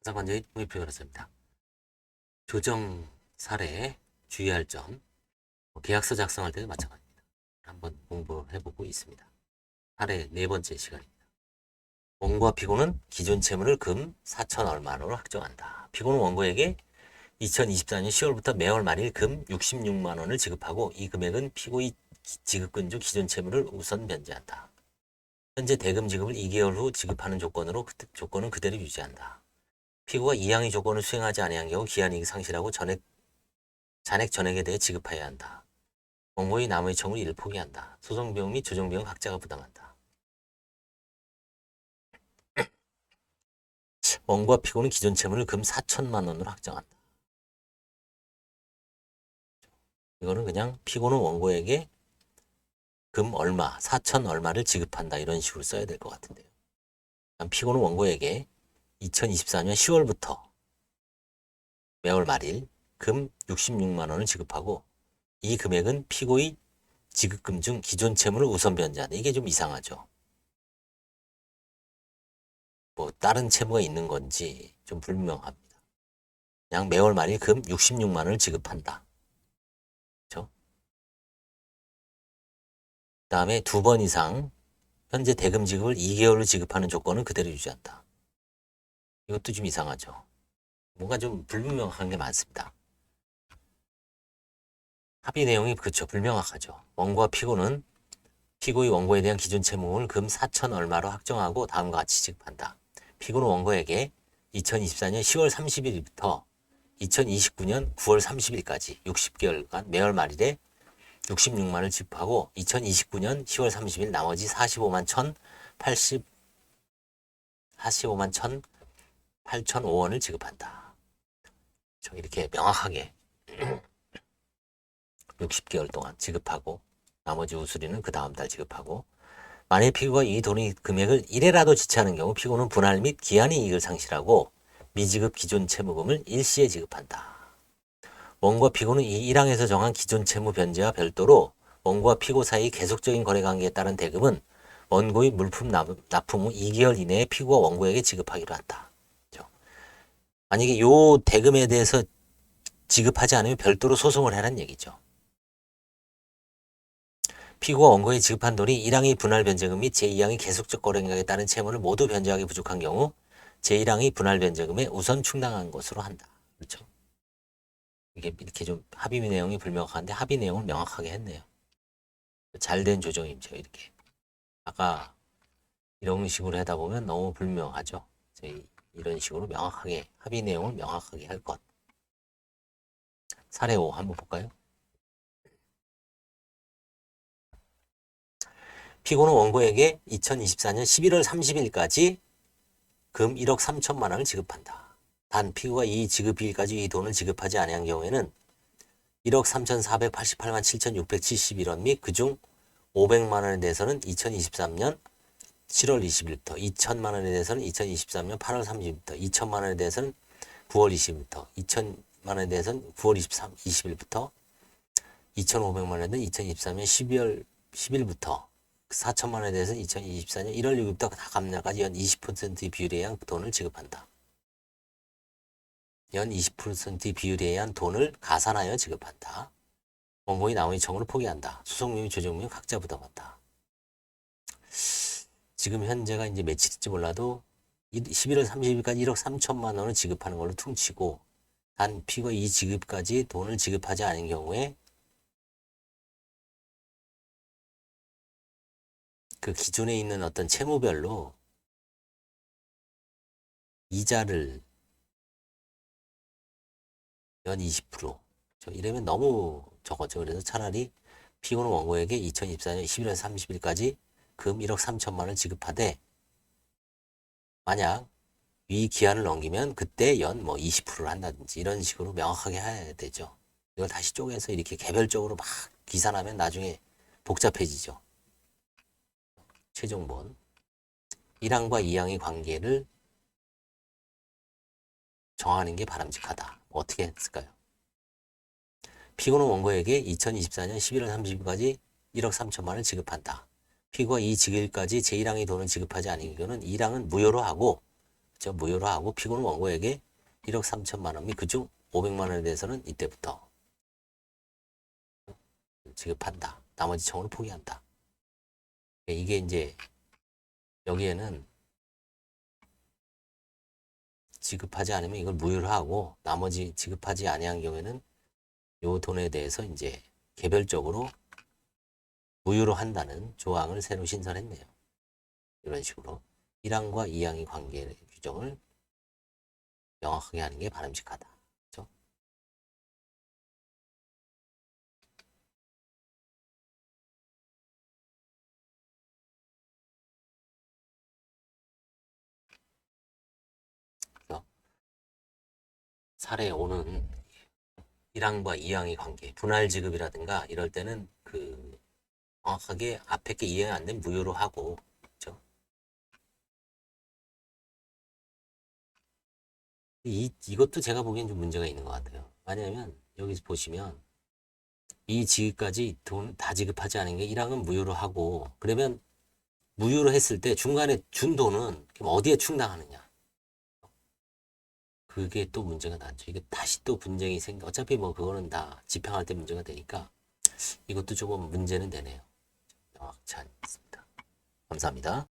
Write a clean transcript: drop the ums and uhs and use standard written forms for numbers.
자산관계의 도입표현했습니다. 조정 사례 주의할 점, 계약서 작성할 때도 마찬가지입니다. 한번 공부해보고 있습니다. 사례 네 번째 시간입니다. 원고와 피고는 기존 채무를 금 4천 얼마로 확정한다. 피고는 원고에게 2024년 10월부터 매월 말일 금 66만 원을 지급하고 이 금액은 피고의 지급근 중 기존 채무를 우선 변제한다. 현재 대금 지급을 2개월 후 지급하는 조건은 그대로 유지한다. 피고가 이항의 조건을 수행하지 아니한 경우 기한이익 상실하고 잔액 전액에 대해 지급해야 한다. 원고의 나머지 채무를 이를 포기한다. 소송비용 및 조정비용 각자가 부담한다. 원고와 피고는 기존 채무를 금 4천만 원으로 확정한다. 이거는 그냥 피고는 원고에게 금 얼마, 4천 얼마를 지급한다 이런 식으로 써야 될 것 같은데요. 피고는 원고에게 2024년 10월부터 매월 말일 금 66만 원을 지급하고 이 금액은 피고의 지급금 중 기존 채무를 우선 변제한다. 이게 좀 이상하죠. 뭐 다른 채무가 있는 건지 좀 불명합니다. 그냥 매월 말일 금 66만 원을 지급한다. 그렇죠? 그다음에 2번 이상 현재 대금 지급을 2개월로 지급하는 조건은 그대로 유지한다. 이것도 좀 이상하죠. 뭔가 좀 불분명한 게 많습니다. 합의 내용이 그렇죠. 불명확하죠. 원고와 피고는 피고의 원고에 대한 기존 채무를 금 4천 얼마로 확정하고 다음과 같이 지급한다. 피고는 원고에게 2024년 10월 30일부터 2029년 9월 30일까지 60개월간 매월 말일에 66만을 지급하고 2029년 10월 30일 나머지 45만 8,005원을 지급한다. 이렇게 명확하게 60개월 동안 지급하고 나머지 우수리는 그 다음 달 지급하고 만약 피고가 이 돈의 금액을 1회라도 지체하는 경우 피고는 분할 및 기한의 이익을 상실하고 미지급 기존 채무금을 일시에 지급한다. 원고와 피고는 이 1항에서 정한 기존 채무 변제와 별도로 원고와 피고 사이 계속적인 거래관계에 따른 대금은 원고의 물품 납품 후 2개월 이내에 피고가 원고에게 지급하기로 한다. 만약에 요 대금에 대해서 지급하지 않으면 별도로 소송을 해라는 얘기죠. 피고가 원고에 지급한 돈이 1항의 분할 변제금 및 제2항의 계속적 거래관계에 따른 채무를 모두 변제하기 부족한 경우 제1항의 분할 변제금에 우선 충당한 것으로 한다. 그렇죠? 이게 이렇게 좀 합의 내용이 불명확한데 합의 내용을 명확하게 했네요. 잘된 조정이죠, 이렇게. 아까 이런 식으로 하다 보면 너무 불명하죠. 이런 식으로 명확하게 합의 내용을 명확하게 할 것. 사례 5 한번 볼까요? 피고는 원고에게 2024년 11월 30일까지 금 1억 3천만 원을 지급한다. 단 피고가 이 지급일까지 이 돈을 지급하지 아니한 경우에는 1억 3,488만 7,671원 및 그중 500만 원에 대해서는 2023년 7월 20일부터, 2천만 원에 대해서는 2023년 8월 30일부터, 2천만 원에 대해서는 9월 20일부터, 2천만 원에 대해서는 9월 20일부터, 2,500만 원에는 2023년 12월 10일부터, 4천만 원에 대해서는 2024년 1월 6일부터 다 감면까지 연 20%의 비율에 의한 돈을 지급한다. 연 20%의 비율에 의한 돈을 가산하여 지급한다. 원고의 나머지 청구를 포기한다. 소송비용, 조정비용 각자 부담한다. 지금 현재가 이제 며칠일지 몰라도 11월 30일까지 1억 3천만 원을 지급하는 걸로 퉁치고 단 피고 이 지급까지 돈을 지급하지 않은 경우에 그 기존에 있는 어떤 채무별로 이자를 연 20%. 이러면 너무 적었죠. 그래서 차라리 피고는 원고에게 2024년 11월 30일까지 금 1억 3천만 원을 지급하되 만약 이 기한을 넘기면 그때 연 뭐 20%를 한다든지 이런 식으로 명확하게 해야 되죠. 이걸 다시 쪼개서 이렇게 개별적으로 막 기산하면 나중에 복잡해지죠. 최종본 1항과 2항의 관계를 정하는 게 바람직하다. 어떻게 했을까요? 피고는 원고에게 2024년 11월 30일까지 1억 3천만 원을 지급한다. 피고가 이 지급일까지 제1항의 돈을 지급하지 않은 경우는 1항은 무효로 하고 그죠? 무효로 하고 피고는 원고에게 1억 3천만 원 및 그중 500만 원에 대해서는 이때부터 지급한다. 나머지 청구는 포기한다. 이게 이제 여기에는 지급하지 않으면 이걸 무효로 하고 나머지 지급하지 아니한 경우에는 요 돈에 대해서 이제 개별적으로 무효로 한다는 조항을 새로 신설했네요. 이런 식으로 1항과 2항의 관계 규정을 명확하게 하는 게 바람직하다. 그렇죠? 그래서 사례에 오는 1항과 2항의 관계, 분할 지급이라든가 이럴 때는 그 정확하게 앞에 게 이해가 안 되면 무효로 하고, 그렇죠? 이것도 제가 보기엔 좀 문제가 있는 것 같아요. 왜냐하면 여기서 보시면 이 지급까지 돈 다 지급하지 않은 게 1항은 무효로 하고 그러면 무효로 했을 때 중간에 준 돈은 그럼 어디에 충당하느냐. 그게 또 문제가 나죠. 이게 다시 또 분쟁이 어차피 뭐 그거는 다 집행할 때 문제가 되니까 이것도 조금 문제는 되네요. 명확치 않습니다. 감사합니다.